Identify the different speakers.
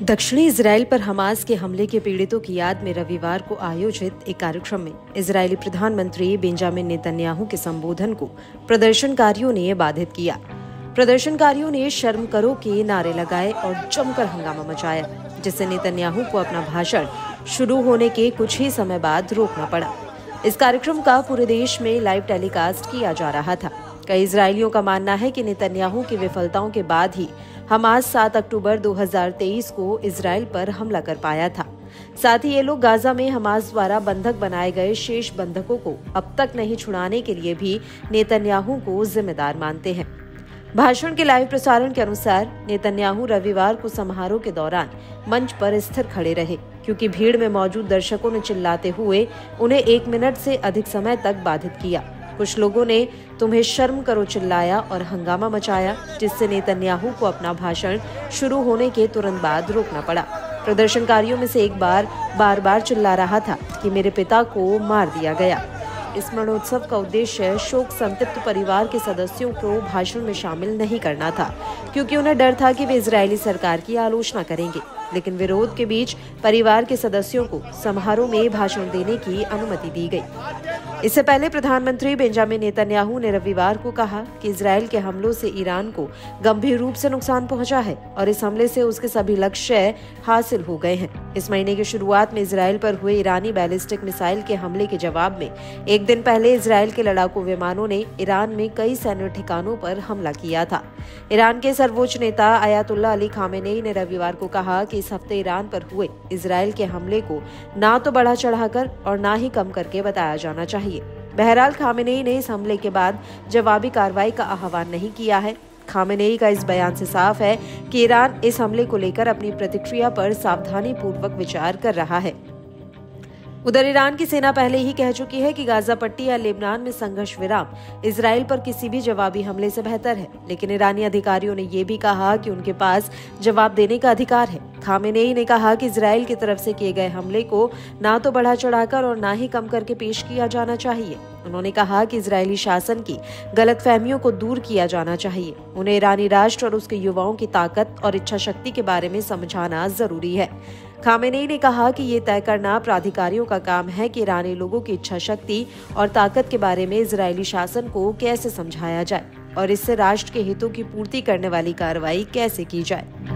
Speaker 1: दक्षिणी इजराइल पर हमास के हमले के पीड़ितों की याद में रविवार को आयोजित एक कार्यक्रम में इजरायली प्रधानमंत्री बेंजामिन नेतन्याहू के संबोधन को प्रदर्शनकारियों ने बाधित किया। प्रदर्शनकारियों ने शर्म करो के नारे लगाए और जमकर हंगामा मचाया, जिससे नेतन्याहू को अपना भाषण शुरू होने के कुछ ही समय बाद रोकना पड़ा। इस कार्यक्रम का पूरे देश में लाइव टेलीकास्ट किया जा रहा था। कई इजरायलियों का मानना है कि नेतन्याहू की विफलताओं के बाद ही हमास 7 अक्टूबर 2023 को इजराइल पर हमला कर पाया था। साथ ही ये लोग गाजा में हमास द्वारा बंधक बनाए गए शेष बंधकों को अब तक नहीं छुड़ाने के लिए भी नेतन्याहू को जिम्मेदार मानते हैं। भाषण के लाइव प्रसारण के अनुसार नेतन्याहू रविवार को समारोह के दौरान मंच पर स्थिर खड़े रहे, क्योंकि भीड़ में मौजूद दर्शकों ने चिल्लाते हुए उन्हें 1 मिनट से अधिक समय तक बाधित किया। कुछ लोगों ने तुम्हें शर्म करो चिल्लाया और हंगामा मचाया, जिससे नेतन्याहू को अपना भाषण शुरू होने के तुरंत बाद रोकना पड़ा। प्रदर्शनकारियों में से एक बार बार चिल्ला रहा था कि मेरे पिता को मार दिया गया। इस मरणोत्सव का उद्देश्य शोक संतप्त परिवार के सदस्यों को भाषण में शामिल नहीं करना था, क्योंकि उन्हें डर था कि वे इजरायली सरकार की आलोचना करेंगे। लेकिन विरोध के बीच परिवार के सदस्यों को समारोह में भाषण देने की अनुमति दी गई। इससे पहले प्रधानमंत्री बेंजामिन नेतन्याहू ने रविवार को कहा कि इजरायल के हमलों से ईरान को गंभीर रूप से नुकसान पहुंचा है और इस हमले से उसके सभी लक्ष्य हासिल हो गए हैं। इस महीने की शुरुआत में इजरायल पर हुए ईरानी बैलिस्टिक मिसाइल के हमले के जवाब में एक दिन पहले इजरायल के लड़ाकू विमानों ने ईरान में कई सैन्य ठिकानों पर हमला किया था। ईरान के सर्वोच्च नेता अयातुल्ला अली खामेनेई ने रविवार को कहा कि इस हफ्ते ईरान पर हुए इजरायल के हमले को ना तो बढ़ा चढ़ाकर और ना ही कम करके बताया जाना चाहिए। बहरहाल खामेनेई ने इस हमले के बाद जवाबी कार्रवाई का आह्वान नहीं किया है। खामेनेई का इस बयान से साफ है कि ईरान इस हमले को लेकर अपनी प्रतिक्रिया पर सावधानी पूर्वक विचार कर रहा है। उधर ईरान की सेना पहले ही कह चुकी है कि गाजा पट्टी या लेबनान में संघर्ष विराम इजराइल पर किसी भी जवाबी हमले से बेहतर है, लेकिन ईरानी अधिकारियों ने ये भी कहा कि उनके पास जवाब देने का अधिकार है। खामेनेई ने कहा कि इजराइल की तरफ से किए गए हमले को ना तो बढ़ा चढ़ाकर और ना ही कम करके पेश किया जाना चाहिए। उन्होंने कहा कि इजरायली शासन की गलतफहमियों को दूर किया जाना चाहिए। उन्हें ईरानी राष्ट्र और उसके युवाओं की ताकत और इच्छा शक्ति के बारे में समझाना जरूरी है। खामेनेई ने कहा कि ये तय करना प्राधिकारियों का काम है कि ईरानी लोगों की इच्छा शक्ति और ताकत के बारे में इजरायली शासन को कैसे समझाया जाए और इससे राष्ट्र के हितों की पूर्ति करने वाली कार्रवाई कैसे की जाए।